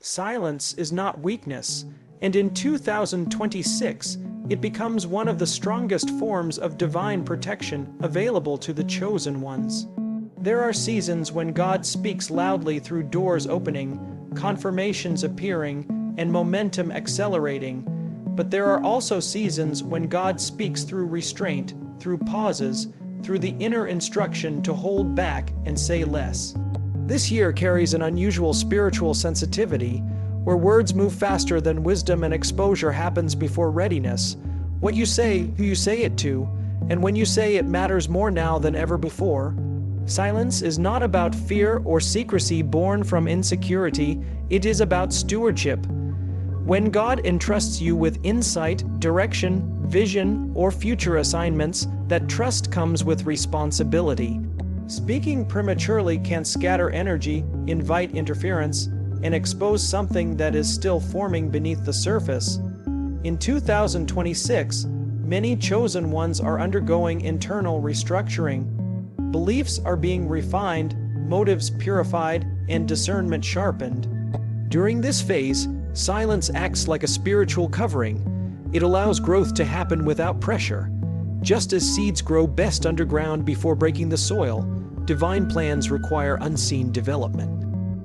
Silence is not weakness, and in 2026, it becomes one of the strongest forms of divine protection available to the chosen ones. There are seasons when God speaks loudly through doors opening, confirmations appearing, and momentum accelerating. But there are also seasons when God speaks through restraint, through pauses, through the inner instruction to hold back and say less. This year carries an unusual spiritual sensitivity, where words move faster than wisdom and exposure happens before readiness. What you say, who you say it to, and when you say it matters more now than ever before. Silence is not about fear or secrecy born from insecurity, it is about stewardship. When God entrusts you with insight, direction, vision, or future assignments, that trust comes with responsibility. Speaking prematurely can scatter energy, invite interference, and expose something that is still forming beneath the surface. In 2026, many chosen ones are undergoing internal restructuring. Beliefs are being refined, motives purified, and discernment sharpened. During this phase, silence acts like a spiritual covering. It allows growth to happen without pressure. Just as seeds grow best underground before breaking the soil, divine plans require unseen development.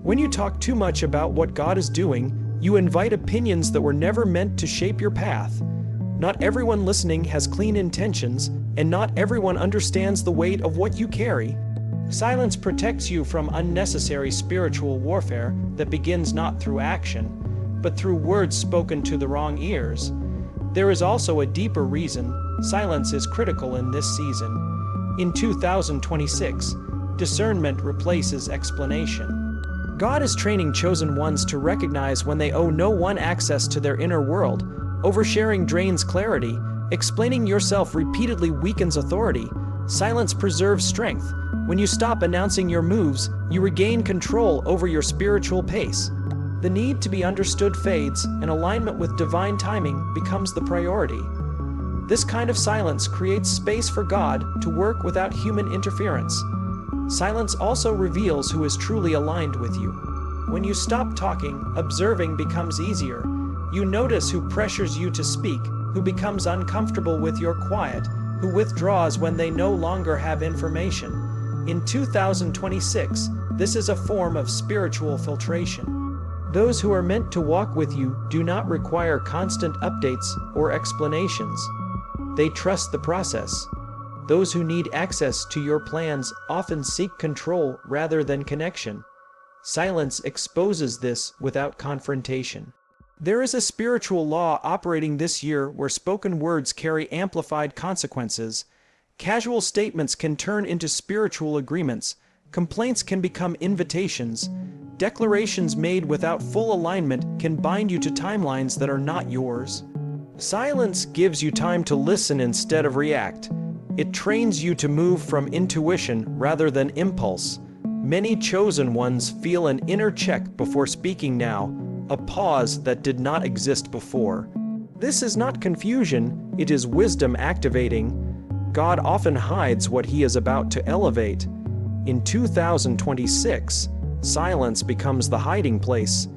When you talk too much about what God is doing, you invite opinions that were never meant to shape your path. Not everyone listening has clean intentions, and not everyone understands the weight of what you carry. Silence protects you from unnecessary spiritual warfare that begins not through action, but through words spoken to the wrong ears. There is also a deeper reason silence is critical in this season. In 2026, discernment replaces explanation. God is training chosen ones to recognize when they owe no one access to their inner world. Oversharing drains clarity. Explaining yourself repeatedly weakens authority. Silence preserves strength. When you stop announcing your moves, you regain control over your spiritual pace. The need to be understood fades, and alignment with divine timing becomes the priority. This kind of silence creates space for God to work without human interference. Silence also reveals who is truly aligned with you. When you stop talking, observing becomes easier. You notice who pressures you to speak, who becomes uncomfortable with your quiet, who withdraws when they no longer have information. In 2026, this is a form of spiritual filtration. Those who are meant to walk with you do not require constant updates or explanations. They trust the process. Those who need access to your plans often seek control rather than connection. Silence exposes this without confrontation. There is a spiritual law operating this year where spoken words carry amplified consequences. Casual statements can turn into spiritual agreements. Complaints can become invitations. Declarations made without full alignment can bind you to timelines that are not yours. Silence gives you time to listen instead of react. It trains you to move from intuition rather than impulse. Many chosen ones feel an inner check before speaking now, a pause that did not exist before. This is not confusion, it is wisdom activating. God often hides what he is about to elevate. In 2026, silence becomes the hiding place.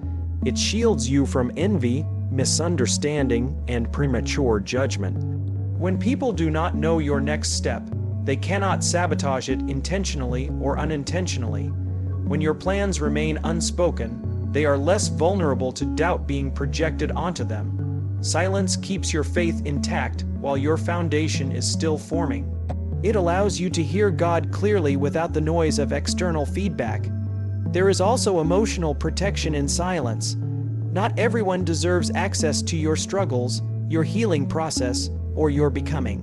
It shields you from envy, misunderstanding, and premature judgment. When people do not know your next step, they cannot sabotage it intentionally or unintentionally. When your plans remain unspoken, they are less vulnerable to doubt being projected onto them. Silence keeps your faith intact while your foundation is still forming. It allows you to hear God clearly without the noise of external feedback. There is also emotional protection in silence. Not everyone deserves access to your struggles, your healing process, or your becoming.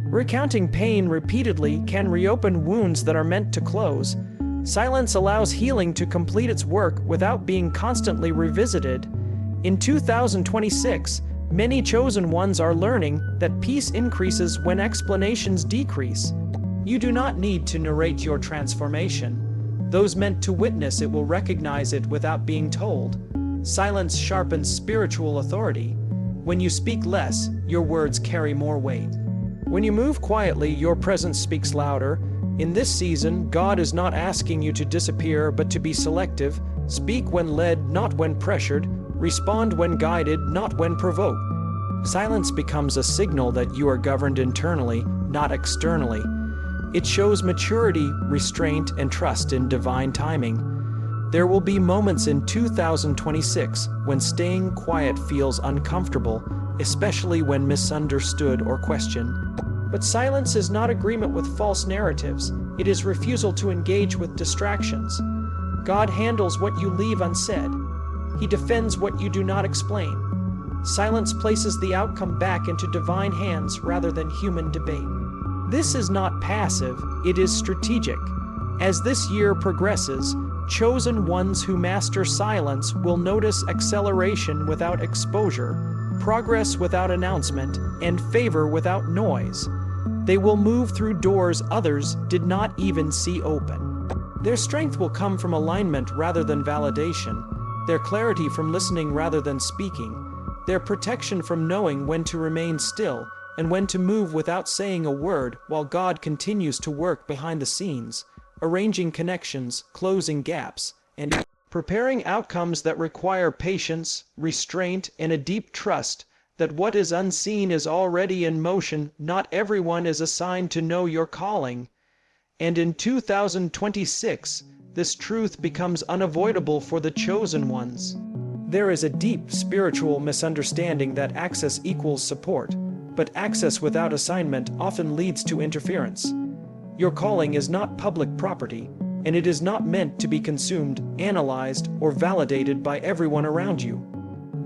Recounting pain repeatedly can reopen wounds that are meant to close. Silence allows healing to complete its work without being constantly revisited. In 2026, many chosen ones are learning that peace increases when explanations decrease. You do not need to narrate your transformation. Those meant to witness it will recognize it without being told. Silence sharpens spiritual authority. When you speak less, your words carry more weight. When you move quietly, your presence speaks louder. In this season, God is not asking you to disappear, but to be selective, Speak when led, not when pressured. Respond when guided, not when provoked. Silence becomes a signal that you are governed internally, not externally. It shows maturity, restraint, and trust in divine timing. There will be moments in 2026 when staying quiet feels uncomfortable, especially when misunderstood or questioned. But silence is not agreement with false narratives. It is refusal to engage with distractions. God handles what you leave unsaid. He defends what you do not explain. Silence places the outcome back into divine hands rather than human debate. This is not passive, it is strategic. As this year progresses, chosen ones who master silence will notice acceleration without exposure, progress without announcement, and favor without noise. They will move through doors others did not even see open. Their strength will come from alignment rather than validation, their clarity from listening rather than speaking, their protection from knowing when to remain still and when to move without saying a word while God continues to work behind the scenes, arranging connections, closing gaps, and preparing outcomes that require patience, restraint, and a deep trust that what is unseen is already in motion. Not everyone is assigned to know your calling. And in 2026, this truth becomes unavoidable for the chosen ones. There is a deep spiritual misunderstanding that access equals support, but access without assignment often leads to interference. Your calling is not public property, and it is not meant to be consumed, analyzed, or validated by everyone around you.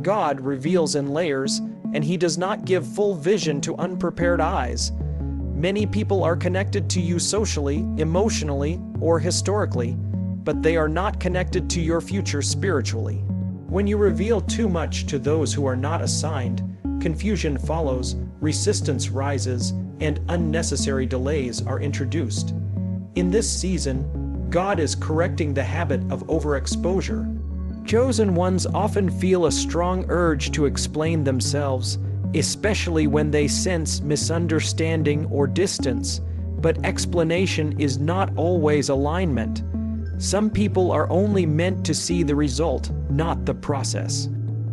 God reveals in layers, and He does not give full vision to unprepared eyes. Many people are connected to you socially, emotionally, or historically, but they are not connected to your future spiritually. When you reveal too much to those who are not assigned, confusion follows, resistance rises, and unnecessary delays are introduced. In this season, God is correcting the habit of overexposure. Chosen ones often feel a strong urge to explain themselves, especially when they sense misunderstanding or distance, but explanation is not always alignment. Some people are only meant to see the result, not the process.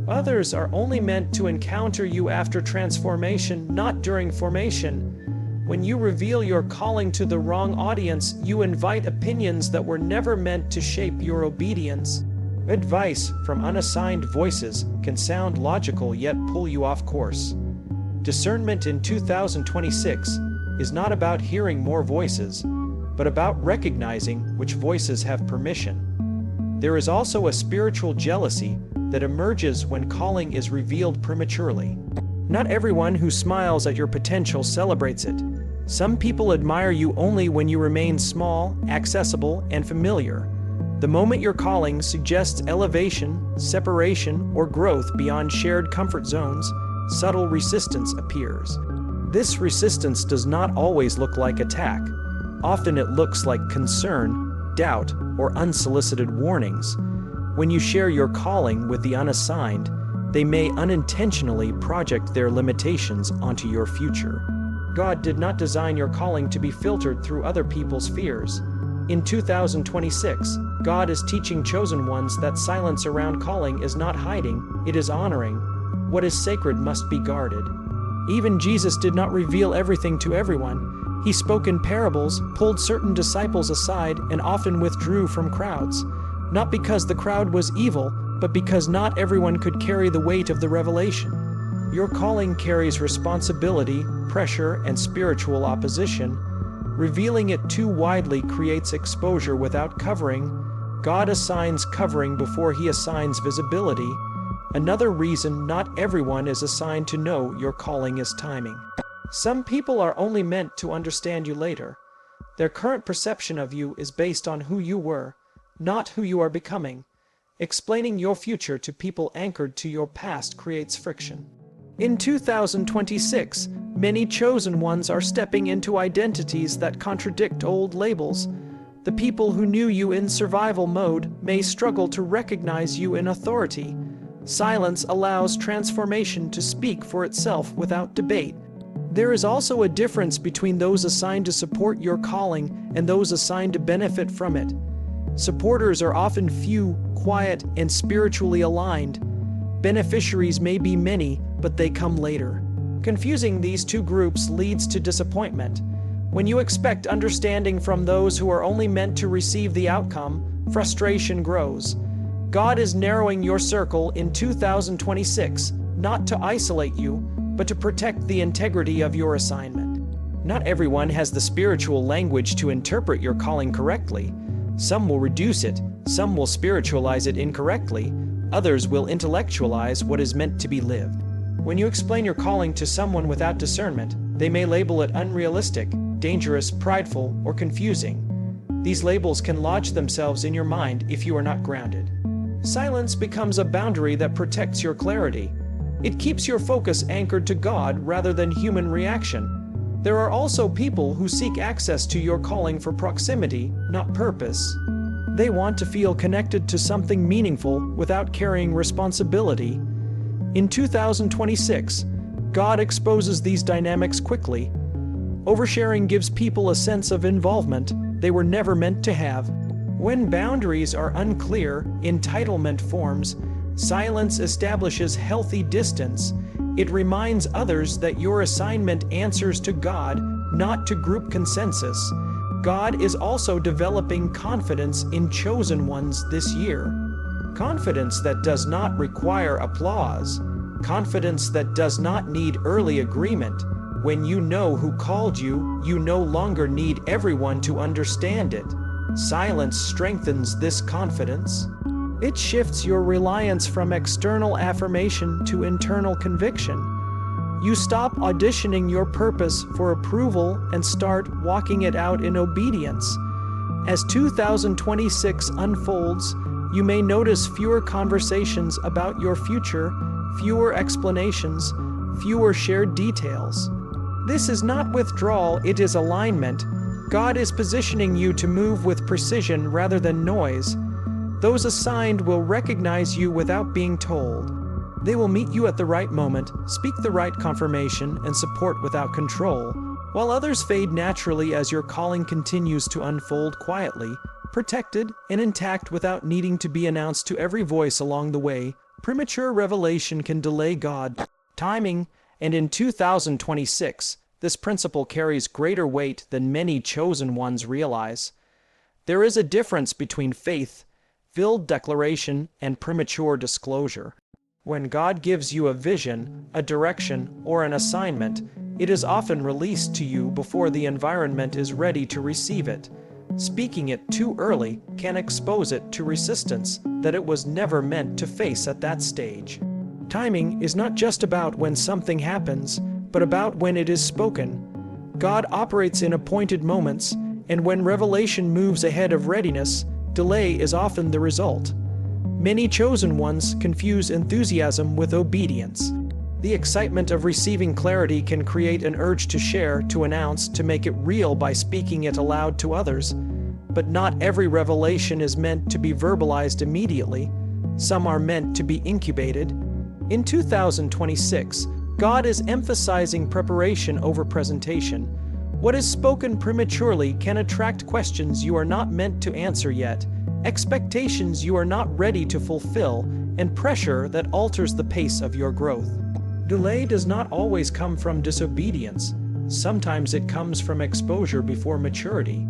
Others are only meant to encounter you after transformation, not during formation. When you reveal your calling to the wrong audience, you invite opinions that were never meant to shape your obedience. Advice from unassigned voices can sound logical yet pull you off course. Discernment in 2026 is not about hearing more voices, but about recognizing which voices have permission. There is also a spiritual jealousy that emerges when calling is revealed prematurely. Not everyone who smiles at your potential celebrates it. Some people admire you only when you remain small, accessible, and familiar. The moment your calling suggests elevation, separation, or growth beyond shared comfort zones, subtle resistance appears. This resistance does not always look like attack. Often it looks like concern, doubt, or unsolicited warnings. When you share your calling with the unassigned, they may unintentionally project their limitations onto your future. God did not design your calling to be filtered through other people's fears. In 2026, God is teaching chosen ones that silence around calling is not hiding, it is honoring. What is sacred must be guarded. Even Jesus did not reveal everything to everyone. He spoke in parables, pulled certain disciples aside, and often withdrew from crowds. Not because the crowd was evil, but because not everyone could carry the weight of the revelation. Your calling carries responsibility, pressure, and spiritual opposition. Revealing it too widely creates exposure without covering. God assigns covering before He assigns visibility. Another reason not everyone is assigned to know your calling is timing. Some people are only meant to understand you later. Their current perception of you is based on who you were, not who you are becoming. Explaining your future to people anchored to your past creates friction. In 2026, many chosen ones are stepping into identities that contradict old labels. The people who knew you in survival mode may struggle to recognize you in authority. Silence allows transformation to speak for itself without debate. There is also a difference between those assigned to support your calling and those assigned to benefit from it. Supporters are often few, quiet and spiritually aligned. Beneficiaries may be many, but they come later. Confusing these two groups leads to disappointment. When you expect understanding from those who are only meant to receive the outcome, frustration grows. God is narrowing your circle in 2026, not to isolate you, but to protect the integrity of your assignment. Not everyone has the spiritual language to interpret your calling correctly. Some will reduce it, some will spiritualize it incorrectly, others will intellectualize what is meant to be lived. When you explain your calling to someone without discernment, they may label it unrealistic, dangerous, prideful, or confusing. These labels can lodge themselves in your mind if you are not grounded. Silence becomes a boundary that protects your clarity. It keeps your focus anchored to God rather than human reaction. There are also people who seek access to your calling for proximity, not purpose. They want to feel connected to something meaningful without carrying responsibility. In 2026, God exposes these dynamics quickly. Oversharing gives people a sense of involvement they were never meant to have. When boundaries are unclear, entitlement forms. Silence establishes healthy distance. It reminds others that your assignment answers to God, not to group consensus. God is also developing confidence in chosen ones this year. Confidence that does not require applause. Confidence that does not need early agreement. When you know who called you, you no longer need everyone to understand it. Silence strengthens this confidence. It shifts your reliance from external affirmation to internal conviction. You stop auditioning your purpose for approval and start walking it out in obedience. As 2026 unfolds, you may notice fewer conversations about your future, fewer explanations, fewer shared details. This is not withdrawal, it is alignment. God is positioning you to move with precision rather than noise. Those assigned will recognize you without being told. They will meet you at the right moment, speak the right confirmation, and support without control, while others fade naturally as your calling continues to unfold quietly, protected and intact without needing to be announced to every voice along the way. Premature revelation can delay God's timing, and in 2026, this principle carries greater weight than many chosen ones realize. There is a difference between faith-filled declaration and premature disclosure. When God gives you a vision, a direction, or an assignment, it is often released to you before the environment is ready to receive it. Speaking it too early can expose it to resistance that it was never meant to face at that stage. Timing is not just about when something happens, but about when it is spoken. God operates in appointed moments, and when revelation moves ahead of readiness, delay is often the result. Many chosen ones confuse enthusiasm with obedience. The excitement of receiving clarity can create an urge to share, to announce, to make it real by speaking it aloud to others. But not every revelation is meant to be verbalized immediately. Some are meant to be incubated. In 2026, God is emphasizing preparation over presentation. What is spoken prematurely can attract questions you are not meant to answer yet, expectations you are not ready to fulfill, and pressure that alters the pace of your growth. Delay does not always come from disobedience. Sometimes it comes from exposure before maturity.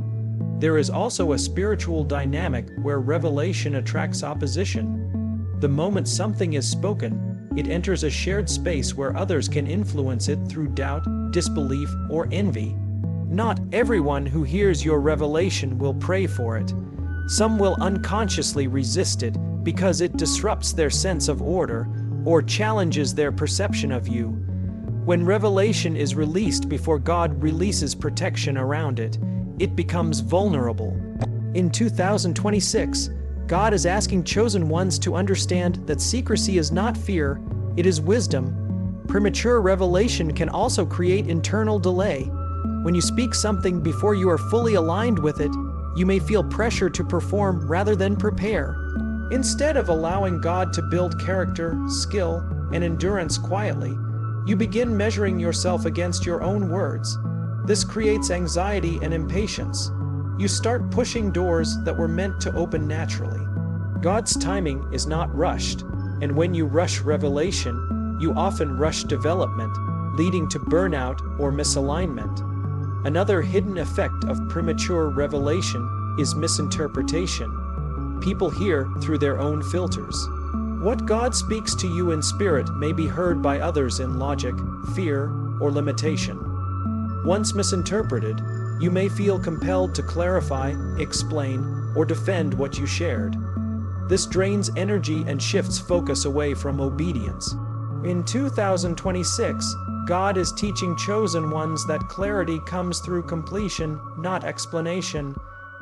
There is also a spiritual dynamic where revelation attracts opposition. The moment something is spoken, it enters a shared space where others can influence it through doubt, disbelief, or envy. Not everyone who hears your revelation will pray for it. Some will unconsciously resist it because it disrupts their sense of order or challenges their perception of you. When revelation is released before God releases protection around it, it becomes vulnerable. In 2026, God is asking chosen ones to understand that secrecy is not fear, it is wisdom. Premature revelation can also create internal delay. When you speak something before you are fully aligned with it, you may feel pressure to perform rather than prepare. Instead of allowing God to build character, skill, and endurance quietly, you begin measuring yourself against your own words. This creates anxiety and impatience. You start pushing doors that were meant to open naturally. God's timing is not rushed, and when you rush revelation, you often rush development, leading to burnout or misalignment. Another hidden effect of premature revelation is misinterpretation. People hear through their own filters. What God speaks to you in spirit may be heard by others in logic, fear, or limitation. Once misinterpreted, you may feel compelled to clarify, explain, or defend what you shared. This drains energy and shifts focus away from obedience. In 2026, God is teaching chosen ones that clarity comes through completion, not explanation.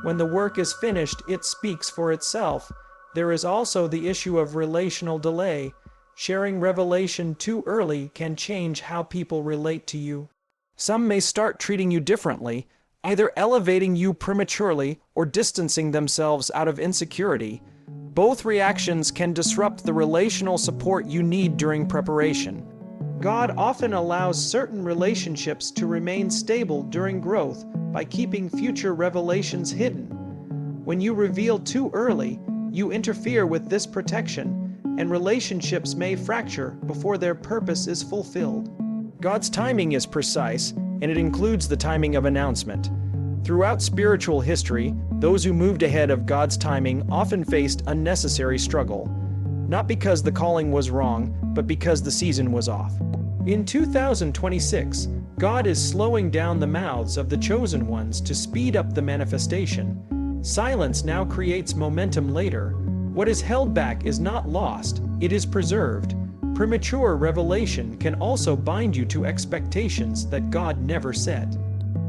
When the work is finished, it speaks for itself. There is also the issue of relational delay. Sharing revelation too early can change how people relate to you. Some may start treating you differently, either elevating you prematurely or distancing themselves out of insecurity. Both reactions can disrupt the relational support you need during preparation. God often allows certain relationships to remain stable during growth by keeping future revelations hidden. When you reveal too early, you interfere with this protection, and relationships may fracture before their purpose is fulfilled. God's timing is precise, and it includes the timing of announcement. Throughout spiritual history, those who moved ahead of God's timing often faced unnecessary struggle, not because the calling was wrong, but because the season was off. In 2026, God is slowing down the mouths of the chosen ones to speed up the manifestation. Silence now creates momentum later. What is held back is not lost, it is preserved. Premature revelation can also bind you to expectations that God never set.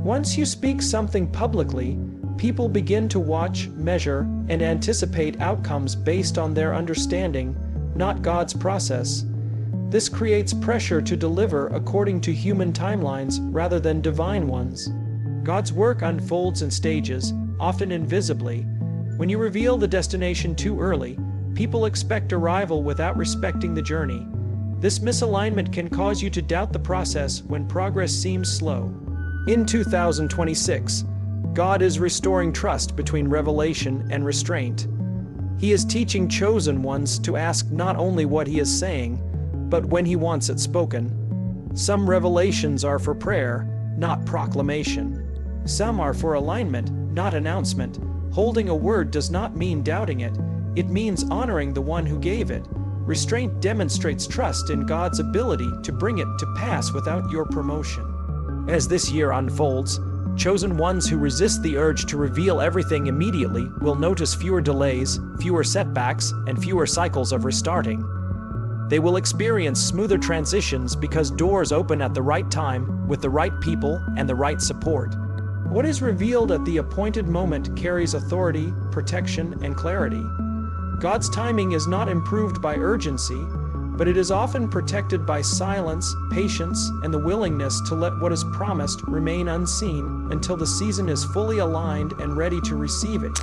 Once you speak something publicly, people begin to watch, measure, and anticipate outcomes based on their understanding, not God's process. This creates pressure to deliver according to human timelines rather than divine ones. God's work unfolds in stages, often invisibly. When you reveal the destination too early, people expect arrival without respecting the journey. This misalignment can cause you to doubt the process when progress seems slow. In 2026, God is restoring trust between revelation and restraint. He is teaching chosen ones to ask not only what He is saying, but when He wants it spoken. Some revelations are for prayer, not proclamation. Some are for alignment, not announcement. Holding a word does not mean doubting it. It means honoring the one who gave it. Restraint demonstrates trust in God's ability to bring it to pass without your promotion. As this year unfolds, chosen ones who resist the urge to reveal everything immediately will notice fewer delays, fewer setbacks, and fewer cycles of restarting. They will experience smoother transitions because doors open at the right time, with the right people and the right support. What is revealed at the appointed moment carries authority, protection, and clarity. God's timing is not improved by urgency, but it is often protected by silence, patience, and the willingness to let what is promised remain unseen until the season is fully aligned and ready to receive it.